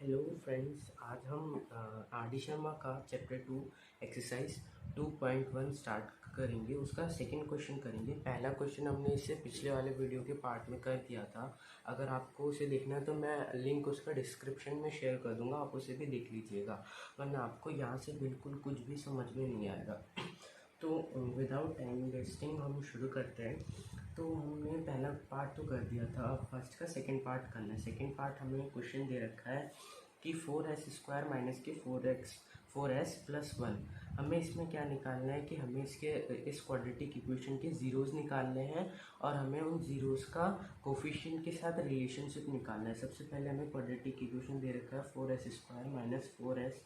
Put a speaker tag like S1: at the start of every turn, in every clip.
S1: Hello friends, आज हम R D Sharma का चैप्टर 2 एक्सरसाइज 2.1 स्टार्ट करेंगे। उसका सेकंड क्वेश्चन करेंगे। पहला क्वेश्चन हमने इससे पिछले वाले वीडियो के पार्ट में कर दिया था। अगर आपको उसे देखना है तो मैं लिंक उसका डिस्क्रिप्शन में शेयर कर दूंगा, आप उसे भी देख लीजिएगा, वरना आपको यहाँ से बिल्कुल कुछ भी समझ में नहीं आएगा। तो विदाउट टाइम वेस्टिंग हम शुरू करते हैं। तो हमने पहला पार्ट तो कर दिया था, अब फर्स्ट का सेकंड पार्ट करना है। सेकंड पार्ट हमें क्वेश्चन दे रखा है कि 4s² माइनस के 4s प्लस 1। हमें इसमें क्या निकालना है कि हमें इस क्वाड्रेटिक इक्वेशन के ज़ीरोज़ निकालने हैं और हमें उन ज़ीरोज़ का कोफिशिएंट के साथ रिलेशनशिप निकालना है। सबसे पहले हमें क्वाड्रेटिक इक्वेशन दे रखा है 4s² minus 4s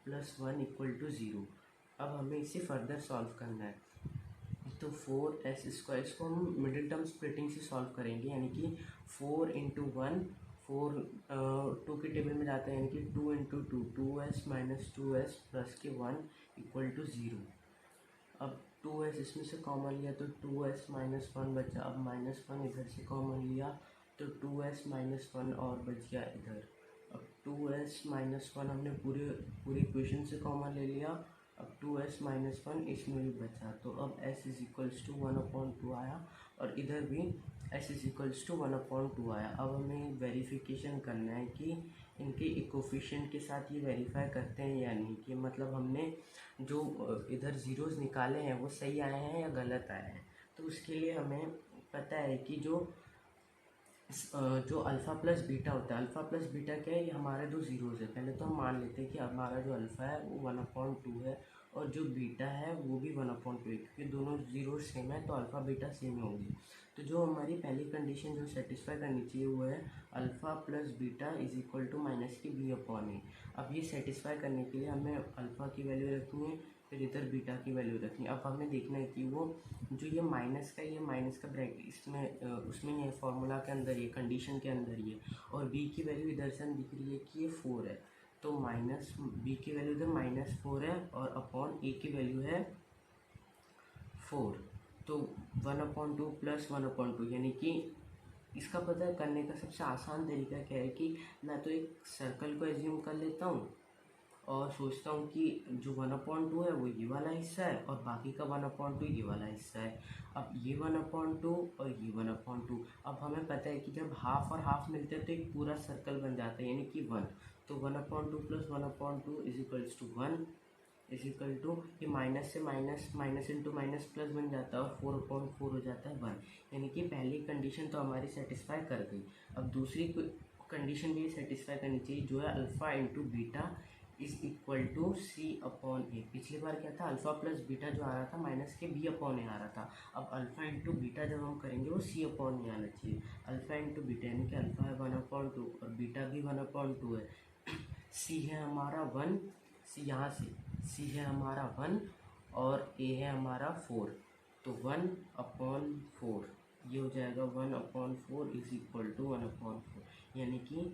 S1: plus 1 equal to 0। अब हमें इसे फर्दर सॉल्व करना है। तो 4s², इसको हम मिडिल टर्म स्प्लिटिंग से सॉल्व करेंगे, यानी कि 4 इंटू 1, 4 2 के टेबल में जाते हैं, यानी कि 2 into 2, 2s minus 2s plus के 1 इक्वल टू 0। अब 2s इसमें से कॉमन लिया तो 2s माइनस 1 बचा। अब माइनस 1 इधर से कॉमन लिया तो 2s माइनस 1 और बच गया इधर। अब 2s माइनस 1 हमने पूरे इक्वेशन से कॉमन ले लिया। अब 2s माइनस 1 इसमें भी बचा, तो अब s इज इक्वल्स टू 1/2 आया और इधर भी s इज इक्वल्स टू 1/2 आया। अब हमें वेरिफिकेशन करना है कि इनके कोफिशिएंट के साथ ये वेरीफाई करते हैं या नहीं, कि मतलब हमने जो इधर ज़ीरोज़ निकाले हैं वो सही आए हैं या गलत आए हैं। तो उसके लिए हमें पता है कि जो अल्फ़ा प्लस बीटा होता है, अल्फ़ा प्लस बीटा क्या है, ये हमारे दो ज़ीरोज़ है। पहले तो हम मान लेते हैं कि हमारा जो अल्फ़ा है वो 1/2 है और जो बीटा है वो भी 1/2 है, क्योंकि दोनों ज़ीरो सेम है तो अल्फ़ा बीटा सेम होंगे। तो जो हमारी पहली कंडीशन जो सेटिस्फाई करनी चाहिए वो है alpha plus beta is equal to minus की b/a। अब ये सेटिस्फाई करने के लिए हमें अल्फ़ा की वैल्यू रखनी है, फिर इधर बीटा की वैल्यू रखनी है। अब हमें देखना है कि वो जो ये माइनस का ब्रैकेट इसमें उसमें ये फार्मूला के अंदर, ये कंडीशन के अंदर ये, और b की वैल्यु इधर से हम दिख रही है कि ये 4 है, तो माइनस b की वैल्यू इधर -4 है और अपॉन a की वैल्यू है 4। तो 1/2 प्लस 1/2, यानी कि इसका पता करने का सबसे आसान तरीका क्या है कि मैं तो एक सर्कल को एज्यूम कर लेता हूँ और सोचता हूँ कि जो 1/2 है वो ये वाला हिस्सा है और बाकी का 1/2 ये वाला हिस्सा है। अब ये 1/2 और ये 1/2, अब हमें पता है कि जब हाफ और हाफ मिलते हैं तो एक पूरा सर्कल बन जाता है, यानी कि 1। तो 1/2 plus 1/2 is equals to 1 is equal to, ये माइनस से minus, minus into minus plus बन जाता है और 4/4 हो जाता है 1, यानी कि पहली कंडीशन तो हमारी सेटिस्फाई कर गई। अब दूसरी कंडीशन भी सेटिस्फाई करनी चाहिए, जो है alpha into beta is equal to c/a। पिछली बार क्या था, अल्फ़ा प्लस बीटा जो आ रहा था माइनस के b/a आ रहा था। अब अल्फ़ा इंटू बीटा जब हम करेंगे वो c/a आना चाहिए। अल्फ़ा इंटू बीटा यानी कि अल्फ़ा है 1/2 और बीटा भी 1/2 है। c है हमारा 1, c यहाँ से c है हमारा 1 और a है हमारा 4, तो 1/4 ये हो जाएगा 1/4 इज इक्वल टू 1/4, यानी कि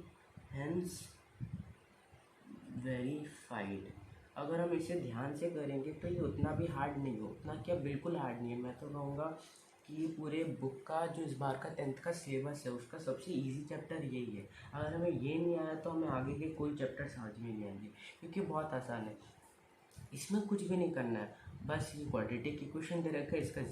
S1: हेंस वेरीफाइड। अगर हम इसे ध्यान से करेंगे तो ये उतना भी हार्ड नहीं हो, उतना क्या बिल्कुल हार्ड नहीं है। मैं तो कहूँगा कि ये पूरे बुक का जो इस बार का 10th का सिलेबस है उसका सबसे इजी चैप्टर यही है। अगर हमें ये नहीं आया तो हमें आगे के कोई चैप्टर समझ में नहीं आएंगे, क्योंकि बहुत आसान है। इसमें कुछ भी नहीं करना है, बस ये क्वाड्रेटिक इक्वेशन दे रखा है, इसका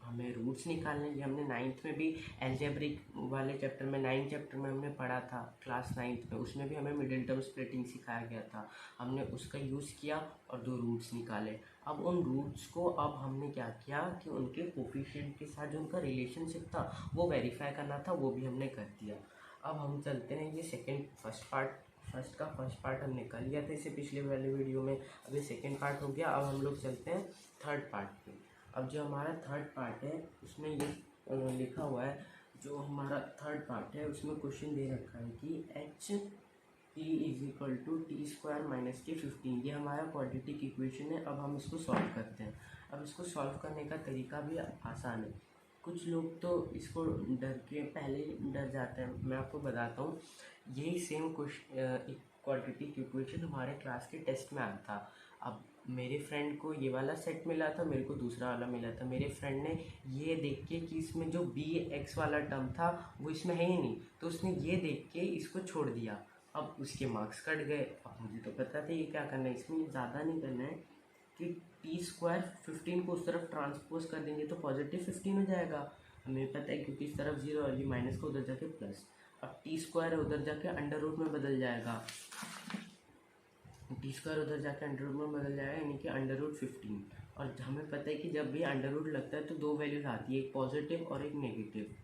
S1: हमें रूट्स निकालने हैं। ये हमने 9th में भी एल्जेब्रिक वाले चैप्टर में, 9th चैप्टर में हमने पढ़ा था क्लास 9th में, उसमें भी हमें मिडिल टर्म स्प्लिटिंग सिखाया गया था। हमने उसका यूज़ किया और दो रूट्स निकाले। अब उन रूट्स को अब हमने क्या किया कि उनके कोफिशिएंट के साथ जो उनका रिलेशनशिप था वो वेरीफाई करना था, वो भी हमने कर दिया। अब हम चलते हैं, ये फर्स्ट पार्ट हमने कर लिया था इसे पिछले वाले वीडियो में, अब ये सेकेंड पार्ट हो गया। अब हम लोग चलते हैं थर्ड पार्ट पे। अब जो हमारा थर्ड पार्ट है उसमें ये लिखा हुआ है, जो हमारा थर्ड पार्ट है उसमें क्वेश्चन दे रखा है कि h p is equal to t² minus के 15। ये हमारा क्वाड्रेटिक इक्वेशन है। अब हम इसको सॉल्व करते हैं। अब इसको सॉल्व करने का तरीका भी आसान है। कुछ लोग तो इसको डर के पहले ही डर जाते हैं, मैं आपको बताता हूँ। यही सेम क्वाड्रेटिक इक्वेशन हमारे क्लास के टेस्ट में आया था। अब मेरे फ्रेंड को ये वाला सेट मिला था, मेरे को दूसरा वाला मिला था। मेरे फ्रेंड ने ये देख के कि इसमें जो bx वाला टर्म था वो इसमें है ही नहीं, तो उसने ये देख के इसको छोड़ दिया। अब उसके मार्क्स कट गए। अब मुझे तो पता था ये क्या करना है, इसमें ज़्यादा नहीं करना है कि टी स्क्वायर 15 को उस तरफ ट्रांसपोज कर देंगे तो पॉजिटिव 15 हो जाएगा, हमें पता है, क्योंकि इस तरफ जीरो और ये माइनस को उधर जाके प्लस। अब टी स्क्वायर है उधर जाके अंडर रूट में बदल जाएगा, टी स्क्वायर उधर जाके अंडर रूट में बदल जाएगा, यानी कि अंडर रूट 15। और हमें पता है कि जब भी अंडर रूट लगता है तो दो वैल्यूज आती है, एक पॉजिटिव और एक नेगेटिव।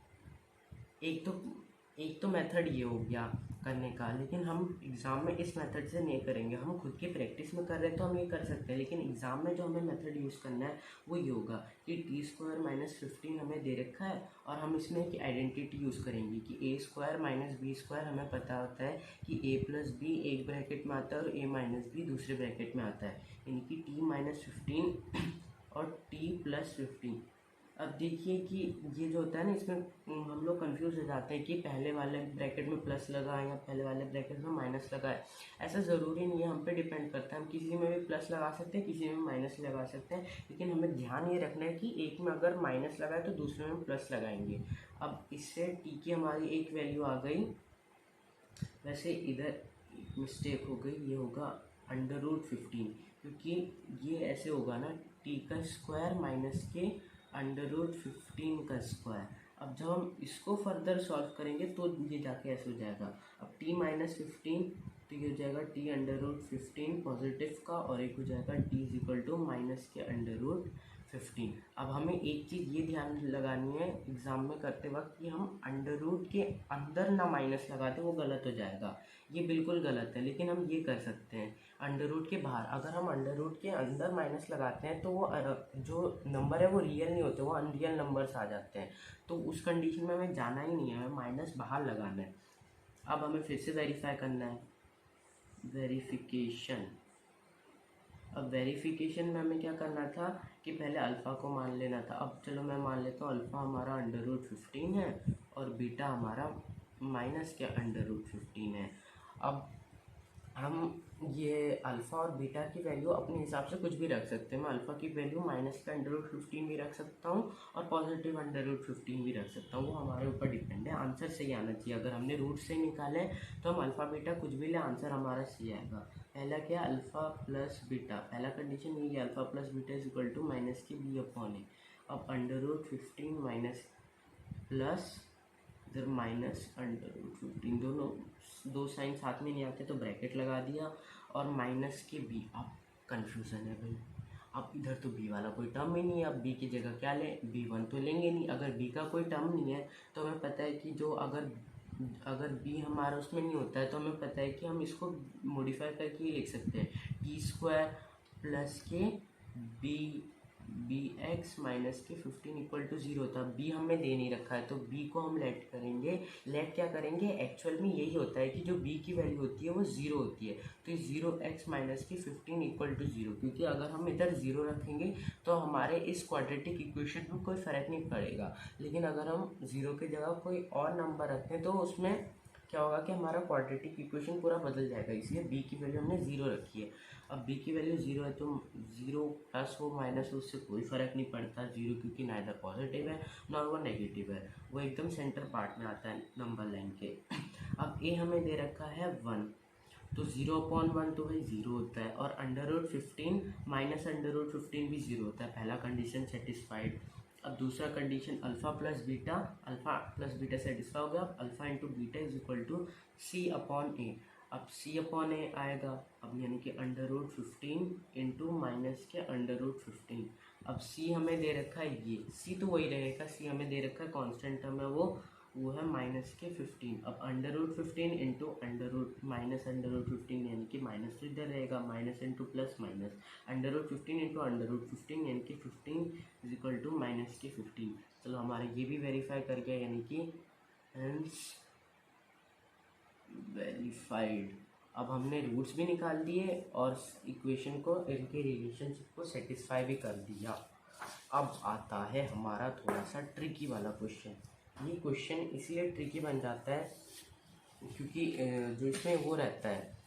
S1: एक तो मेथड ये हो गया करने का, लेकिन हम एग्ज़ाम में इस मेथड से नहीं करेंगे। हम खुद की प्रैक्टिस में कर रहे हैं तो हम ये कर सकते हैं, लेकिन एग्ज़ाम में जो हमें मेथड यूज़ करना है वो ये होगा कि टी स्क्वायर माइनस 15 हमें दे रखा है और हम इसमें एक आइडेंटिटी यूज़ करेंगे कि ए स्क्वायर माइनस बी स्क्वायर, हमें पता होता है कि ए प्लस बी एक ब्रैकेट में आता है और ए माइनस बी दूसरे ब्रैकेट में आता है, यानी कि टी माइनस 15 और टी प्लस 15। अब देखिए कि ये जो होता है ना, इसमें हम लोग कंफ्यूज हो जाते हैं कि पहले वाले ब्रैकेट में प्लस लगा है या पहले वाले ब्रैकेट में माइनस लगा है। ऐसा ज़रूरी नहीं है, हम पे डिपेंड करता है, हम किसी में भी प्लस लगा सकते हैं, किसी में माइनस लगा सकते हैं, लेकिन हमें ध्यान ये रखना है कि एक में अगर माइनस लगा है तो दूसरे में प्लस लगाएंगे। अब इससे टी की हमारी एक वैल्यू आ गई। वैसे इधर मिस्टेक हो गई, ये होगा अंडर रूट 15, क्योंकि ये ऐसे होगा ना, टी का स्क्वायर माइनस के अंडर रूट 15 का स्क्वायर। अब जब हम इसको फर्दर सॉल्व करेंगे तो ये जाके ऐसे हो जाएगा। अब टी माइनस 15 तो ये हो जाएगा टी अंडर रूट 15 पॉजिटिव का, और एक हो जाएगा T is equal to minus के अंडर रूट 15। अब हमें एक चीज़ ये ध्यान लगानी है एग्ज़ाम में करते वक्त कि हम अंडर रूट के अंदर ना माइनस लगा दें, वो गलत हो जाएगा, ये बिल्कुल गलत है। लेकिन हम ये कर सकते हैं अंडर रूट के बाहर। अगर हम अंडर रूट के अंदर माइनस लगाते हैं तो वो जो नंबर है वो रियल नहीं होते, वो अनरियल नंबर्स आ जाते हैं, तो उस कंडीशन में हमें जाना ही नहीं है, हमें माइनस बाहर लगाना है। अब हमें फिर से वेरीफाई करना है, वेरिफिकेशन। अब वेरिफिकेशन में हमें क्या करना था कि पहले अल्फ़ा को मान लेना था। अब चलो मैं मान लेता हूँ अल्फ़ा हमारा अंडर रूट 15 है और बीटा हमारा माइनस के अंडर रूट 15 है। अब हम ये अल्फ़ा और बीटा की वैल्यू अपने हिसाब से कुछ भी रख सकते हैं। मैं अल्फ़ा की वैल्यू माइनस के अंडर रूट 15 भी रख सकता हूँ और पॉजिटिव अंडर रूट 15 भी रख सकता हूँ, वो हमारे ऊपर डिपेंड है। आंसर सही आना चाहिए, अगर हमने रूट से निकाले तो हम अल्फ़ा बीटा कुछ भी ले, आंसर हमारा सही आएगा। पहला क्या, अल्फ़ा प्लस बीटा, पहला कंडीशन ये alpha plus beta is equal to minus की बी अपॉन ए। अब अंडर रूट 15 माइनस प्लस इधर माइनस अंडर रूट 15, दोनों दो साइन साथ में नहीं आते तो ब्रैकेट लगा दिया, और माइनस के बी। अब कन्फ्यूज़न है भाई, अब इधर तो बी वाला कोई टर्म ही नहीं है, अब बी की जगह क्या लें, b1 तो लेंगे नहीं। अगर बी का कोई टर्म नहीं है तो हमें पता है कि जो अगर बी हमारा उसमें नहीं होता है तो हमें पता है कि हम इसको मॉडिफाई करके ही लिख सकते हैं, टी स्क्वायर प्लस के बी एक्स माइनस के 15 इक्वल टू 0 था। बी हमें दे नहीं रखा है तो बी को हम लेट करेंगे। लेट क्या करेंगे, एक्चुअल में यही होता है कि जो बी की वैल्यू होती है वो 0 होती है, तो 0x माइनस की 15 इक्वल टू 0, क्योंकि अगर हम इधर 0 रखेंगे तो हमारे इस क्वाड्रेटिक इक्वेशन में कोई फ़र्क नहीं पड़ेगा। लेकिन अगर हम 0 की जगह कोई और नंबर रखते हैं तो उसमें क्या होगा कि हमारा क्वाड्रेटिक इक्वेशन पूरा बदल जाएगा, इसलिए बी की वैल्यू हमने 0 रखी है। अब बी की वैल्यू 0 है तो 0 प्लस हो माइनस हो उससे कोई फ़र्क नहीं पड़ता, 0 क्योंकि नाइदर पॉजिटिव है नॉर वो नेगेटिव है, वो एकदम सेंटर पार्ट में आता है नंबर लाइन के। अब ए हमें दे रखा है 1, तो 0/1 तो भाई 0 होता है, और under root 15 minus under root 15 भी 0 होता है, पहला कंडीशन सेटिस्फाइड। अब दूसरा condition alpha plus beta satisfy हो गया। अब alpha into beta is equal to C upon A. अब सी अपॉन ए आएगा, अब यानी कि अंडर रूट 15 इंटू माइनस के अंडर रूट 15। अब सी हमें दे रखा है, ये सी तो वही रहेगा, सी हमें दे रखा है कांस्टेंट टर्म है वो है माइनस के 15। अब under root 15 into under root minus under root 15, यानी कि माइनस तो इधर रहेगा, minus into plus minus under root 15 into under root 15, यानी कि 15 इज इक्वल टू माइनस के 15। चलो हमारे ये भी वेरीफाई कर गया, यानी कि हेंस वेरीफाइड। अब हमने रूट्स भी निकाल दिए और इक्वेशन को, इनके रिलेशनशिप को सेटिस्फाई भी कर दिया। अब आता है हमारा थोड़ा सा ट्रिकी वाला क्वेश्चन। ये क्वेश्चन इसलिए ट्रिकी बन जाता है क्योंकि जो इसमें वो रहता है,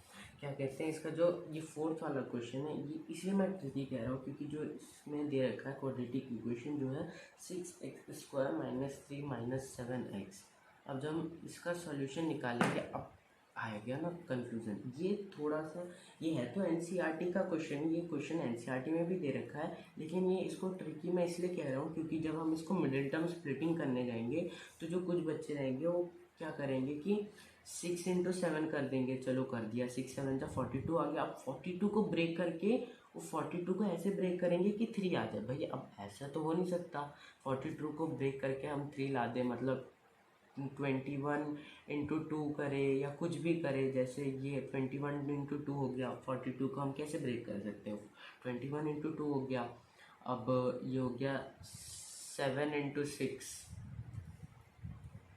S1: क्या कहते हैं इसका, जो ये फोर्थ वाला क्वेश्चन है, ये इसलिए मैं ट्रिकी कह रहा हूँ क्योंकि जो इसमें दे रखा है क्वाड्रेटिक इक्वेशन जो है 6x² - 3 - 7x। अब जब हम इसका सॉल्यूशन निकालेंगे, अब आया गया ना कंफ्यूजन। ये थोड़ा सा ये है तो एनसीईआरटी का क्वेश्चन, ये क्वेश्चन एनसीईआरटी में भी दे रखा है, लेकिन ये इसको ट्रिकी मैं इसलिए कह रहा हूँ क्योंकि जब हम इसको मिडिल टर्म स्प्लिटिंग करने जाएंगे तो जो कुछ बच्चे रहेंगे वो क्या करेंगे कि 6 × 7 कर देंगे। चलो कर दिया, 6 × 7 = 42 आ गया। अब 42 को ब्रेक करके वो 42 को ऐसे ब्रेक करेंगे कि 3 आ जाए। भाई अब ऐसा तो हो नहीं सकता 42 को ब्रेक करके हम 3 ला दें, मतलब 21 × 2 करे या कुछ भी करे। जैसे ये 21 × 2 हो गया, 42 को हम कैसे ब्रेक कर सकते हो, 21 × 2 हो गया। अब ये हो गया 7 × 6,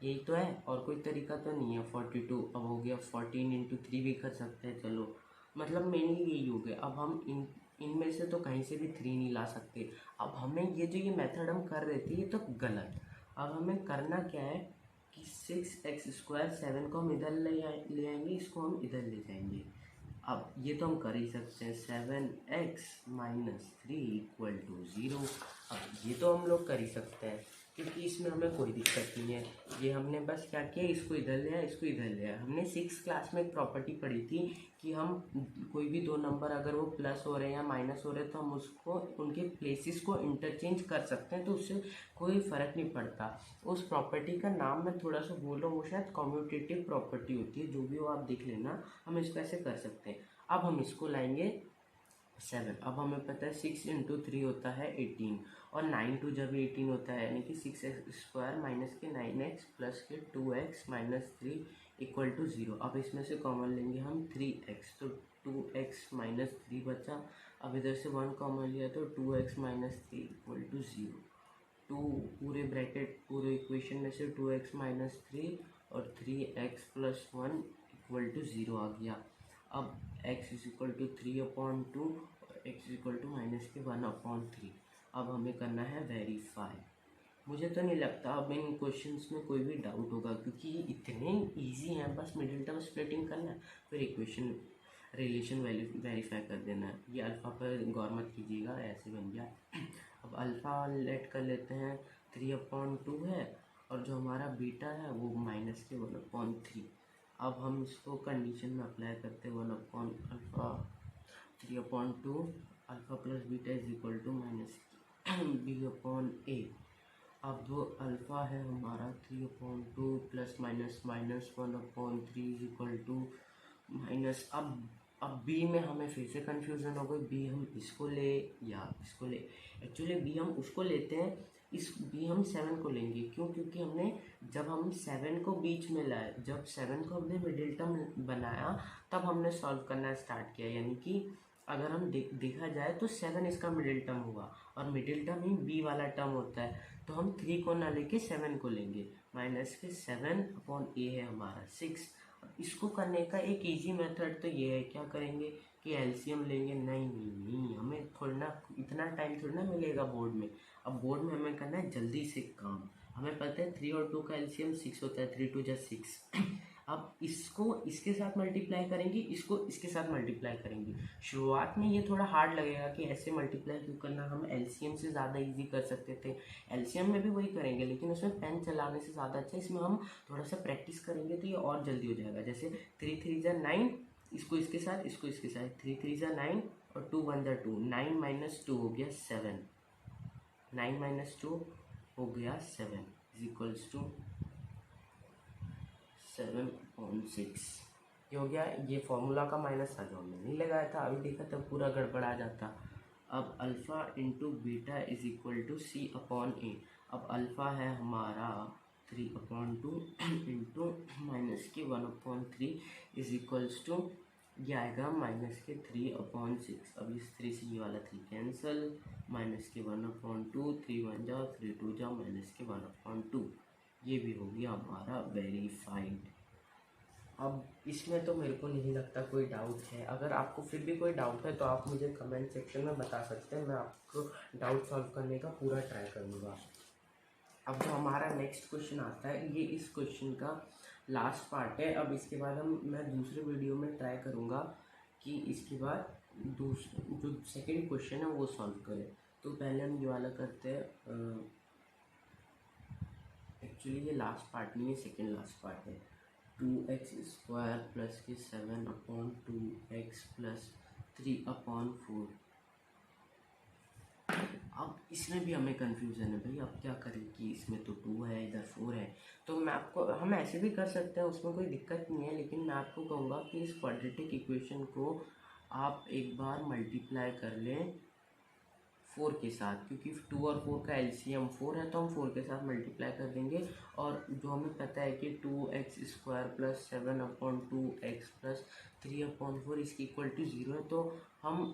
S1: यही तो है, और कोई तरीका तो नहीं है। 42 अब हो गया, 14 × 3 भी कर सकते हैं। चलो मतलब मेनली यही हो गया। अब हम इनमें से तो कहीं से भी 3 नहीं ला सकते। अब हमें ये जो ये मेथड हम कर रहे थे ये तो गलत। अब हमें करना क्या है कि 6x², 7 को हम इधर ले आएंगे, इसको हम इधर ले जाएंगे। अब ये तो हम कर ही सकते हैं, 7x - 3 = 0। अब ये तो हम लोग कर ही सकते हैं क्योंकि इसमें हमें कोई दिक्कत नहीं है। ये हमने बस क्या किया, इसको इधर ले आया, इसको इधर ले आया। हमने 6th क्लास में एक प्रॉपर्टी पढ़ी थी कि हम कोई भी दो नंबर अगर वो प्लस हो रहे हैं या माइनस हो रहे हैं तो हम उसको उनके प्लेसेस को इंटरचेंज कर सकते हैं, तो उससे कोई फ़र्क नहीं पड़ता। उस प्रॉपर्टी का नाम मैं थोड़ा सा बोल रहा हूँ, वो शायद कम्यूटेटिव प्रॉपर्टी होती है, जो भी हो आप देख लेना। हम इसको ऐसे कर सकते हैं। अब हम इसको लाएंगे 7। अब हमें पता है 6 × 3 होता है 18, और 9 2 जब 18 होता है, यानी कि 6x² - 9x + 2x - 3 = 0। अब इसमें से कॉमन लेंगे हम 3x, तो 2x - 3 बचा। अब इधर से 1 कॉमन लिया तो 2x - 3 = 0। 2 पूरे ब्रैकेट पूरे इक्वेशन में से 2x - 3 और 3x + 1 = 0 आ गया। अब x = 3/2 और x = -1/3। अब हमें करना है वेरीफाई। मुझे तो नहीं लगता अब इन क्वेश्चंस में कोई भी डाउट होगा क्योंकि ये इतने इजी हैं। बस मिडिल टर्म स्प्लिटिंग करना है, फिर इक्वेशन रिलेशन वेरीफाई कर देना है। ये अल्फ़ा पर गौर मत कीजिएगा, ऐसे बन गया। अब अल्फ़ा लेट कर लेते हैं 3/2 है, और जो हमारा बीटा है वो -1/3। अब हम इसको कंडीशन में अप्लाई करते हैं 1/α 3/2 अल्फ़ा प्लस बीटा = -b/a। अब वो अल्फ़ा है हमारा 3/2 ± -1/3 अब बी में हमें फिर से कन्फ्यूज़न हो गई। बी हम इसको ले या इसको ले, एक्चुअली बी हम उसको लेते हैं, इस बी हम 7 को लेंगे। क्यों? क्योंकि हमने जब हम 7 को बीच में लाए, जब 7 को हमने मिडिल टर्म बनाया तब हमने सॉल्व करना स्टार्ट किया। यानी कि अगर हम देखा जाए तो 7 इसका मिडिल टर्म हुआ, और मिडिल टर्म ही बी वाला टर्म होता है। तो हम 3 को ना लेके 7 को लेंगे। -7/a है हमारा 6। इसको करने का एक इजी मेथड तो ये है, क्या करेंगे कि एलसीएम लेंगे। नहीं, हमें थोड़ा ना इतना टाइम थोड़ा ना मिलेगा बोर्ड में। अब बोर्ड में हमें करना है जल्दी से काम। हमें पता है 3 और 2 का एलसीएम 6 होता है, 3 × 2 = 6। अब इसको इसके साथ मल्टीप्लाई करेंगे, इसको इसके साथ मल्टीप्लाई करेंगे। शुरुआत में ये थोड़ा हार्ड लगेगा कि ऐसे मल्टीप्लाई क्यों करना, हम एलसीएम से ज़्यादा इजी कर सकते थे। एलसीएम में भी वही करेंगे, लेकिन उसमें पेन चलाने से ज़्यादा अच्छा है। इसमें हम थोड़ा सा प्रैक्टिस करेंगे तो ये और जल्दी हो जाएगा। जैसे 3 × 3 = 9, इसको इसके साथ, इसको इसके साथ, 3 × 3 = 9 और 2 × 1 = 2। 9 - 2 हो गया 7, 9 - 2 हो गया 7 = 7/6। ये हो गया। ये फॉर्मूला का माइनस था जो हमने नहीं लगाया था, अभी देखा तब पूरा गड़बड़ आ जाता। अब अल्फ़ा × बीटा = c/a। अब अल्फ़ा है हमारा 3/2 × -1/3 ये आएगा -3/6। अब इस 3 से ये वाला 3 कैंसिल, -1/2, 3 × 1 = 3 × 2 = -1/2। ये भी हो गया हमारा वेरीफाइड। अब इसमें तो मेरे को नहीं लगता कोई डाउट है। अगर आपको फिर भी कोई डाउट है तो आप मुझे कमेंट सेक्शन में बता सकते हैं, मैं आपको डाउट सॉल्व करने का पूरा ट्राई करूँगा। अब जो हमारा नेक्स्ट क्वेश्चन आता है, ये इस क्वेश्चन का लास्ट पार्ट है। अब इसके बाद मैं दूसरे वीडियो में ट्राई करूँगा कि इसके बाद जो सेकेंड क्वेश्चन है वो सॉल्व करें। तो पहले हम ये वाला करते हैं। एक्चुअली ये लास्ट पार्ट नहीं है, सेकेंड लास्ट पार्ट है। 2x² प्लस के 7/2x प्लस 3/4। अब इसमें भी हमें कन्फ्यूज़न है भाई, अब क्या करें कि इसमें तो 2 है, इधर 4 है। तो मैं आपको, हम ऐसे भी कर सकते हैं, उसमें कोई दिक्कत नहीं है, लेकिन मैं आपको कहूँगा कि इस क्वाड्रेटिक इक्वेशन को आप एक बार मल्टीप्लाई कर लें 4 के साथ, क्योंकि 2 और 4 का एलसीएम 4 है, तो हम 4 के साथ मल्टीप्लाई कर देंगे। और जो हमें पता है कि 2x² प्लस 7/2x प्लस 3/4 इसकी इक्वल टू 0 है, तो हम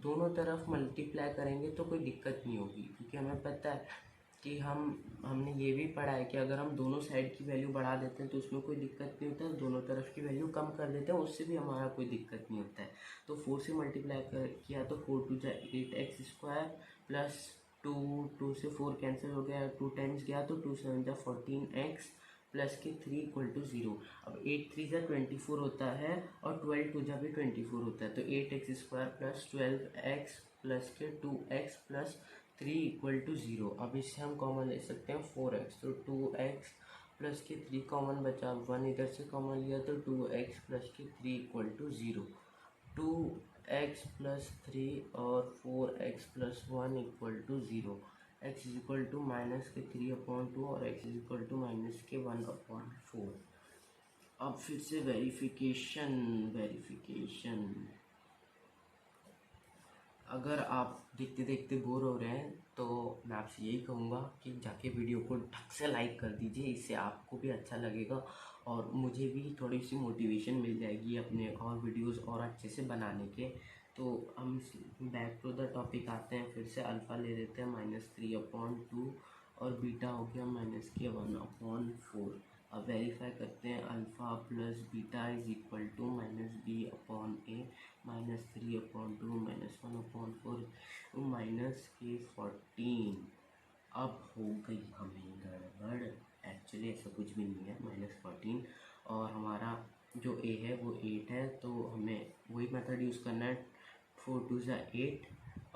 S1: दोनों तरफ मल्टीप्लाई करेंगे तो कोई दिक्कत नहीं होगी, क्योंकि हमें पता है कि हमने ये भी पढ़ा है कि अगर हम दोनों साइड की वैल्यू बढ़ा देते हैं तो उसमें कोई दिक्कत नहीं होता है, दोनों तरफ की वैल्यू कम कर देते हैं उससे भी हमारा कोई दिक्कत नहीं होता है। तो 4 से मल्टीप्लाई किया तो 4 2 8x² प्लस 2 से 4 कैंसिल हो गया, 2 टाइम्स गया तो 2 7 14x प्लस के 3 = 0। अब 8 3 24 होता है और 12 2 भी 24 होता है, तो 8x² प्लस 12x प्लस के 2x प्लस 3 = 0। अब इससे हम कॉमन ले सकते हैं 4x, तो 2x प्लस के 3 कॉमन बचा, 1 इधर से कॉमन लिया तो 2x प्लस के 3 = 0। 2x प्लस 3 और 4x प्लस 1 = 0। x = माइनस के 3/2 और x = माइनस के 1/4। अब फिर से वेरिफिकेशन। अगर आप देखते देखते बोर हो रहे हैं तो मैं आपसे यही कहूँगा कि जाके वीडियो को ढंग से लाइक कर दीजिए, इससे आपको भी अच्छा लगेगा और मुझे भी थोड़ी सी मोटिवेशन मिल जाएगी अपने और वीडियोस और अच्छे से बनाने के। तो हम बैक टू द टॉपिक आते हैं, फिर से अल्फ़ा ले लेते हैं -3/2 और बीटा हो गया -1/4। अब वेरीफाई करते हैं, alpha plus beta is equal to -b/a -3/2 -1/4 -14। अब हो गई हमें गड़बड़, एक्चुअली ऐसा कुछ भी नहीं है, -14 और हमारा जो a है वो 8 है, तो हमें वही मेथड यूज़ करना है। 4 2 8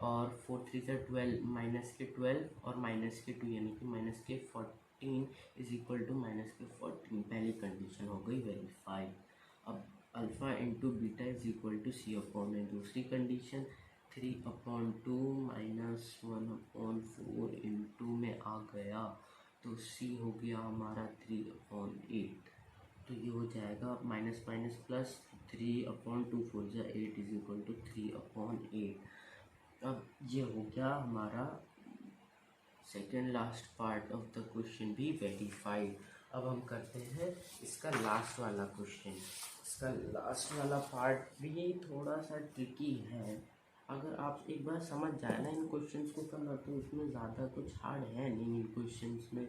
S1: और 4 3 12 -12 और -2 यानी कि -14 इज इक्वल टू -14। पहली कंडीशन हो गई वेरीफाई। अब alpha into beta is equal to c/a। दूसरी कंडीशन 3/2 -1/4 इंटू में आ गया तो c हो गया हमारा 3/8। तो ये हो जाएगा minus minus plus 3/2 4 8 is equal to 3/8। अब ये हो गया हमारा second last part of the question भी वेरीफाइड। अब हम करते हैं इसका लास्ट वाला क्वेश्चन। इसका लास्ट वाला पार्ट भी थोड़ा सा ट्रिकी है, अगर आप एक बार समझ जाए ना इन क्वेश्चंस को करना तो उसमें ज़्यादा कुछ हार्ड है नहीं इन क्वेश्चंस में,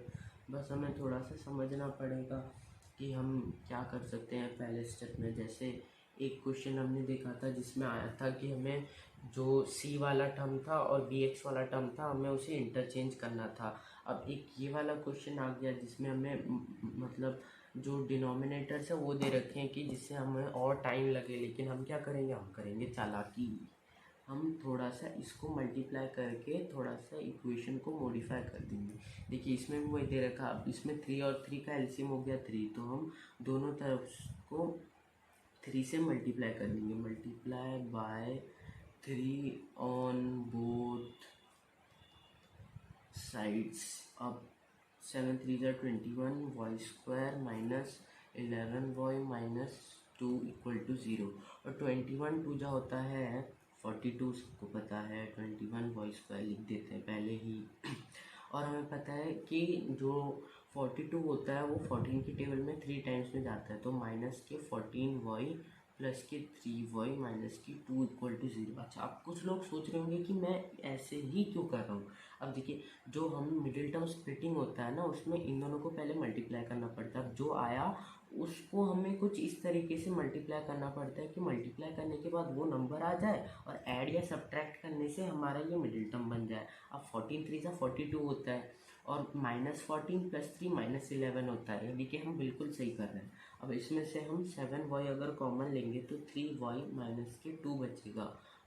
S1: बस हमें थोड़ा सा समझना पड़ेगा कि हम क्या कर सकते हैं पहले स्टेप में। जैसे एक क्वेश्चन हमने देखा था जिसमें आया था कि हमें जो c वाला टर्म था और bx वाला टर्म था हमें उसे इंटरचेंज करना था। अब एक ये वाला क्वेश्चन आ गया जिसमें हमें मतलब जो डिनोमिनेटर्स है वो दे रखे हैं कि जिससे हमें और टाइम लगे, लेकिन हम क्या करेंगे, हम करेंगे चालाकी, हम थोड़ा सा इसको मल्टीप्लाई करके थोड़ा सा इक्वेशन को मॉडिफाई कर देंगे। देखिए इसमें भी वही दे रखा, अब इसमें 3 और 3 का एलसीएम हो गया 3, तो हम दोनों तरफ को 3 से मल्टीप्लाई कर देंगे, multiply by 3 on both sides. अब 7 3 21 y² माइनस 11y -2 = 0 और 21 2 जो होता है 42, सबको पता है, 21 y² लिख देते हैं पहले ही। और हमें पता है कि जो 42 होता है वो 14 की टेबल में 3 टाइम्स में जाता है, तो माइनस के 14y प्लस के 3y माइनस की 2 = 0। अच्छा, अब कुछ लोग सोच रहे होंगे कि मैं ऐसे ही क्यों कर रहा हूँ। अब देखिए जो हम मिडिल टर्म स्प्लिटिंग होता है ना उसमें इन दोनों को पहले मल्टीप्लाई करना पड़ता है, जो आया उसको हमें कुछ इस तरीके से मल्टीप्लाई करना पड़ता है कि मल्टीप्लाई करने के बाद वो नंबर आ जाए और ऐड या सब्ट्रैक्ट करने से हमारा ये मिडिल टर्म बन जाए। अब 14 3 42 होता है और -14 + 3 -11 होता है, यानी कि हम बिल्कुल सही कर रहे हैं। अब इसमें से हम 7y अगर कॉमन लेंगे तो 3y - के 2 बचेगा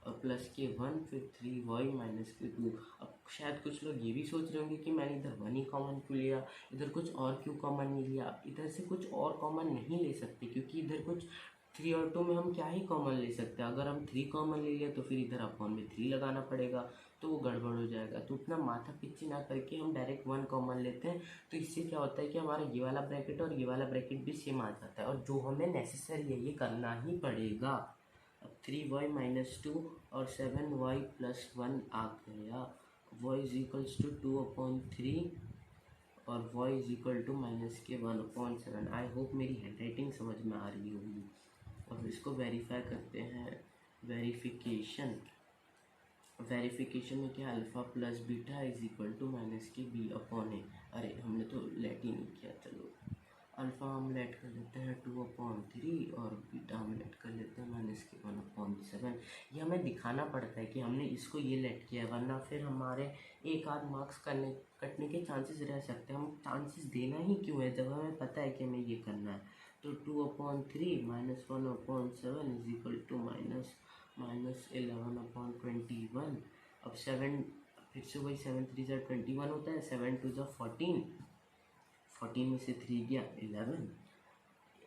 S1: और प्लस के 1, फिर 3y माइनस के 2। अब शायद कुछ लोग ये भी सोच रहे होंगे कि मैंने इधर 1 ही कॉमन क्यों लिया, इधर कुछ और क्यों कॉमन नहीं लिया। इधर से कुछ और कॉमन नहीं ले सकते, क्योंकि इधर कुछ 3 और 2 में हम क्या ही कॉमन ले सकते हैं। अगर हम 3 कॉमन ले लिया तो फिर इधर अपॉन में 3 लगाना पड़ेगा, तो वो गड़बड़ हो जाएगा। तो उतना माथा पिच्ची ना करके हम डायरेक्ट 1 कॉमन लेते हैं। तो इससे क्या होता है कि हमारा ये वाला ब्रैकेट और ये वाला ब्रैकेट भी सेम आ जाता है, और जो हमें नेसेसरी है ये करना ही पड़ेगा। अब 3y माइनस 2 और 7y प्लस 1 आ गया। y इज इक्वल्स टू 2/3 और y is equal to minus के 1/7। आई होप मेरी हैंडराइटिंग समझ में आ रही होगी। अब इसको वेरीफाई करते हैं। वेरिफिकेशन में क्या, alpha plus beta is equal to minus के b/a। अरे हमने तो लेट ही नहीं किया। चलो अल्फ़ा हम लेट कर लेते हैं 2/3 और बीटा हम लेट कर लेते हैं माइनस के 1/7। ये हमें दिखाना पड़ता है कि हमने इसको ये लेट किया है, वरना फिर हमारे एक आध मार्क्स कटने के चांसेस रह सकते हैं। हम चांसेस देना ही क्यों है जब हमें पता है कि हमें ये करना है। तो 2/3 minus 1/7 is equal to minus 11/21। अब 7 फिर से वही 7 3 ज़ा 21 होता है, 7 2 ज़ा 14, 14 में से 3 गया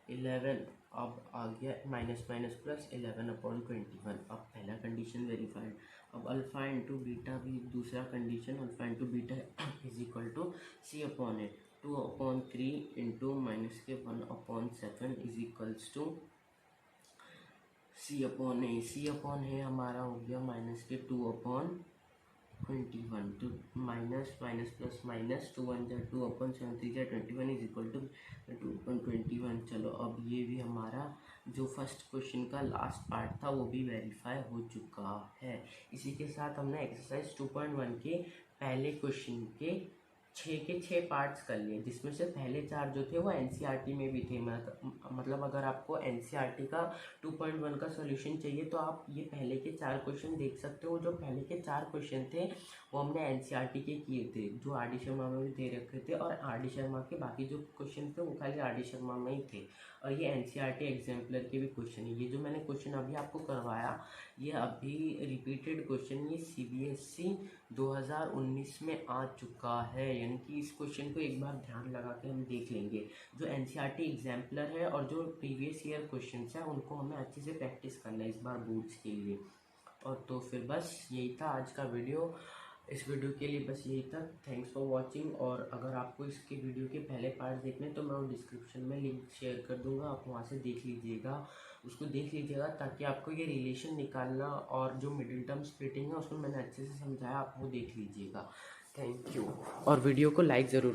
S1: 11। अब आ गया माइनस माइनस प्लस 11/21। अब पहला कंडीशन वेरीफाइड। अब अल्फ़ा इंटू बीटा भी दूसरा condition, alpha into beta is equal to c/a। 2/3 into minus के 1/7 is equals to c/a। c/a हमारा हो गया माइनस के 2/21। तो माइनस माइनस प्लस माइनस 2 1 ज़ा 2/7 3 ज़ा 21 इज इक्वल टू 2/21। चलो अब ये भी हमारा जो फर्स्ट क्वेश्चन का लास्ट पार्ट था वो भी वेरीफाई हो चुका है। इसी के साथ हमने एक्सरसाइज 2.1 के पहले क्वेश्चन के 6 के 6 पार्ट्स कर लिए, जिसमें से पहले 4 जो थे वो एनसीईआरटी में भी थे। मतलब अगर आपको एनसीईआरटी का 2.1 का सॉल्यूशन चाहिए तो आप ये पहले के 4 क्वेश्चन देख सकते हो। जो पहले के 4 क्वेश्चन थे वो हमने एनसीईआरटी के किए थे, जो आर डी शर्मा में भी दे रखे थे, और आर डी शर्मा के बाकी जो क्वेश्चन थे वो खाली आर डी शर्मा में ही थे। और ये एनसीईआरटी एग्जाम्पलर के भी क्वेश्चन है। ये जो मैंने क्वेश्चन अभी आपको करवाया ये अभी रिपीटेड क्वेश्चन, ये सीबीएसई 2019 में आ चुका है। यानी कि इस क्वेश्चन को एक बार ध्यान लगा के हम देख लेंगे। जो एनसीईआरटी एग्जाम्पलर है और जो प्रीवियस ईयर क्वेश्चंस हैं उनको हमें अच्छे से प्रैक्टिस करना है इस बार बोर्ड्स के लिए। और तो फिर बस यही था आज का वीडियो। इस वीडियो के लिए बस यही था। Thanks for watching. और अगर आपको इसके वीडियो के पहले पार्ट देखने तो मैं वो डिस्क्रिप्शन में लिंक शेयर कर दूंगा, आप वहाँ से देख लीजिएगा, उसको देख लीजिएगा, ताकि आपको ये रिलेशन निकालना और जो मिडिल टर्म स्प्लिटिंग है उसमें मैंने अच्छे से समझाया, आप वो देख लीजिएगा। Thank you. और वीडियो को लाइक ज़रूर